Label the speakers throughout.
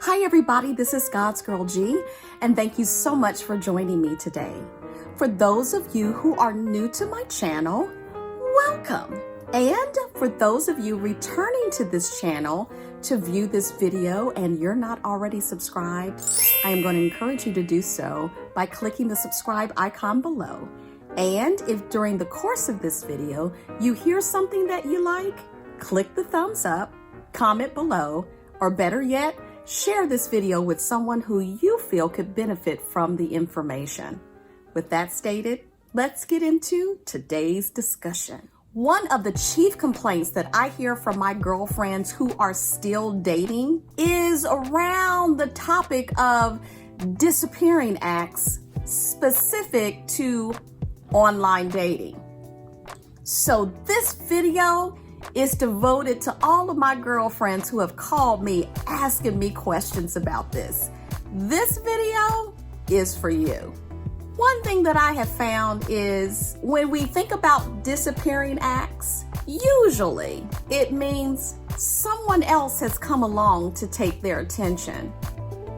Speaker 1: Hi everybody, this is God's Girl G, and thank you so much for joining me today. For those of you who are new to my channel, welcome. And for those of you returning to this channel to view this video and you're not already subscribed, I am going to encourage you to do so by clicking the subscribe icon below. And if during the course of this video you hear something that you like, click the thumbs up, comment below, or better yet, share this video with someone who you feel could benefit from the information. With that stated, let's get into today's discussion. One of the chief complaints that I hear from my girlfriends who are still dating is around the topic of disappearing acts specific to online dating. So this video is devoted to all of my girlfriends who have called me asking me questions about this. This video is for you. One thing that I have found is when we think about disappearing acts, usually it means someone else has come along to take their attention.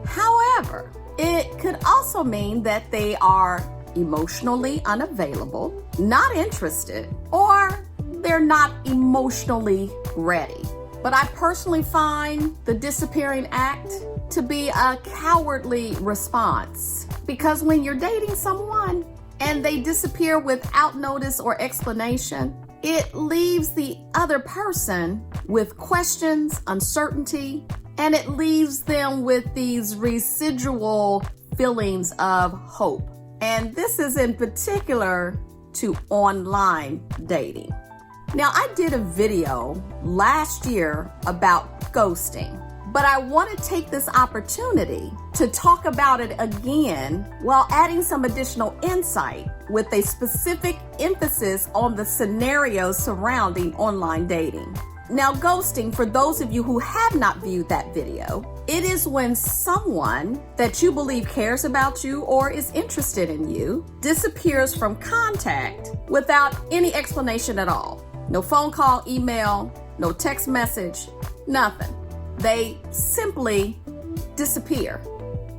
Speaker 1: However, it could also mean that they are emotionally unavailable, not interested, or they're not emotionally ready. But I personally find the disappearing act to be a cowardly response, because when you're dating someone and they disappear without notice or explanation, it leaves the other person with questions, uncertainty, and it leaves them with these residual feelings of hope. And this is in particular to online dating. Now, I did a video last year about ghosting, but I want to take this opportunity to talk about it again while adding some additional insight with a specific emphasis on the scenarios surrounding online dating. Now, ghosting, for those of you who have not viewed that video, it is when someone that you believe cares about you or is interested in you disappears from contact without any explanation at all. No phone call, email, no text message, nothing. They simply disappear.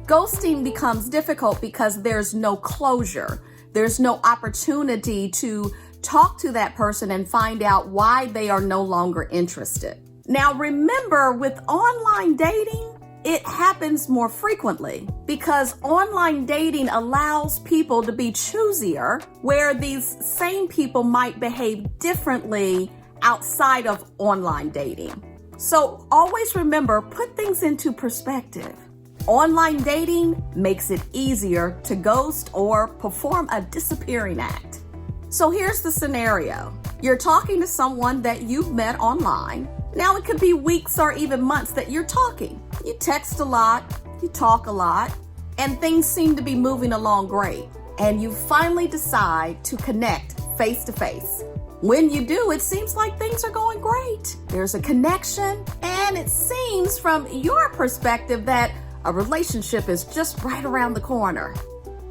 Speaker 1: Ghosting becomes difficult because there's no closure. There's no opportunity to talk to that person and find out why they are no longer interested. Now, remember, with online dating, it happens more frequently because online dating allows people to be choosier, where these same people might behave differently outside of online dating. So always remember, put things into perspective. Online dating makes it easier to ghost or perform a disappearing act. So here's the scenario. You're talking to someone that you've met online. Now it could be weeks or even months that you're talking. You text a lot, you talk a lot, and things seem to be moving along great. And you finally decide to connect face to face. When you do, it seems like things are going great. There's a connection, and it seems from your perspective that a relationship is just right around the corner.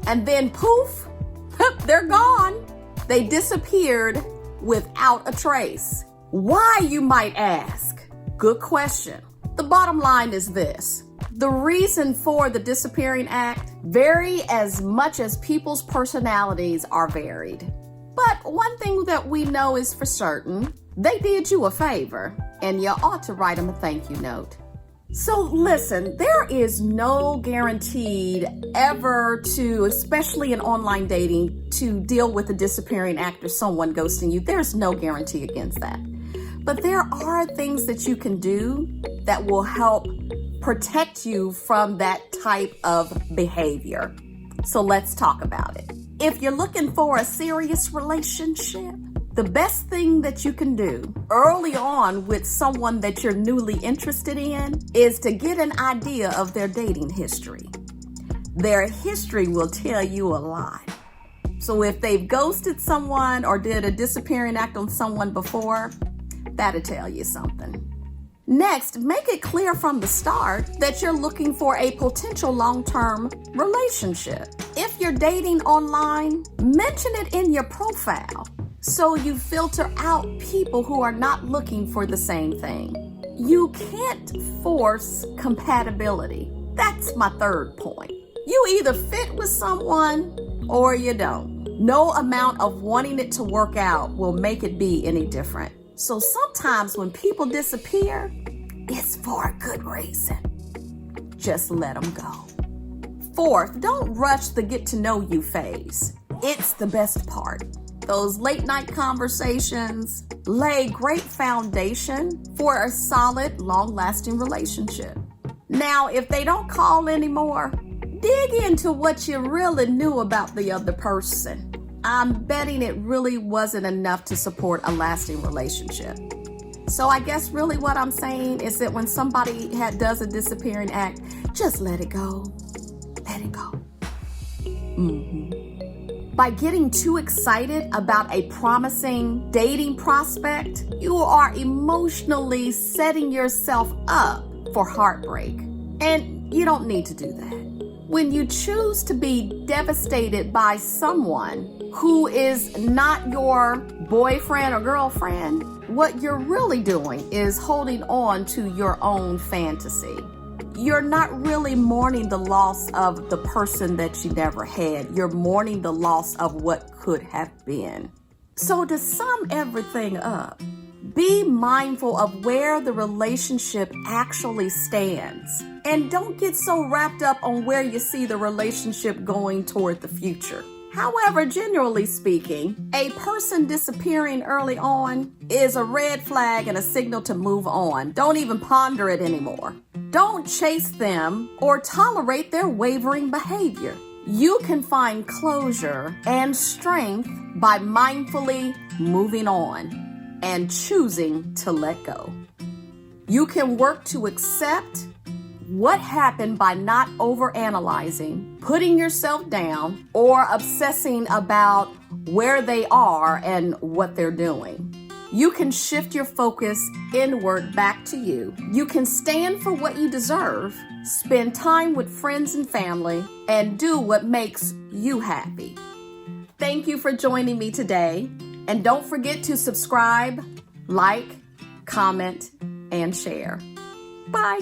Speaker 1: And then poof, they're gone. They disappeared without a trace. Why, you might ask? Good question. The bottom line is this. The reason for the disappearing act vary as much as people's personalities are varied. But one thing that we know is for certain, they did you a favor, and you ought to write them a thank you note. So listen, there is no guaranteed ever to, especially in online dating, to deal with a disappearing act or someone ghosting you. There's no guarantee against that. But there are things that you can do that will help protect you from that type of behavior. So let's talk about it. If you're looking for a serious relationship, the best thing that you can do early on with someone that you're newly interested in is to get an idea of their dating history. Their history will tell you a lot. So if they've ghosted someone or did a disappearing act on someone before, that'll tell you something. Next, make it clear from the start that you're looking for a potential long-term relationship. If you're dating online, mention it in your profile so you filter out people who are not looking for the same thing. You can't force compatibility. That's my third point. You either fit with someone or you don't. No amount of wanting it to work out will make it be any different. So sometimes when people disappear, it's for a good reason. Just let them go. Fourth, don't rush the get to know you phase. It's the best part. Those late night conversations lay great foundation for a solid, long-lasting relationship. Now, if they don't call anymore, dig into what you really knew about the other person. I'm betting it really wasn't enough to support a lasting relationship. So I guess really what I'm saying is that when somebody does a disappearing act, just let it go. Let it go. By getting too excited about a promising dating prospect, you are emotionally setting yourself up for heartbreak. And you don't need to do that. When you choose to be devastated by someone who is not your boyfriend or girlfriend, what you're really doing is holding on to your own fantasy. You're not really mourning the loss of the person that you never had. You're mourning the loss of what could have been. So to sum everything up, be mindful of where the relationship actually stands. And don't get so wrapped up on where you see the relationship going toward the future. However, generally speaking, a person disappearing early on is a red flag and a signal to move on. Don't even ponder it anymore. Don't chase them or tolerate their wavering behavior. You can find closure and strength by mindfully moving on and choosing to let go. You can work to accept what happened by not overanalyzing, putting yourself down, or obsessing about where they are and what they're doing. You can shift your focus inward back to you. You can stand for what you deserve, spend time with friends and family, and do what makes you happy. Thank you for joining me today. And don't forget to subscribe, like, comment, and share. Bye.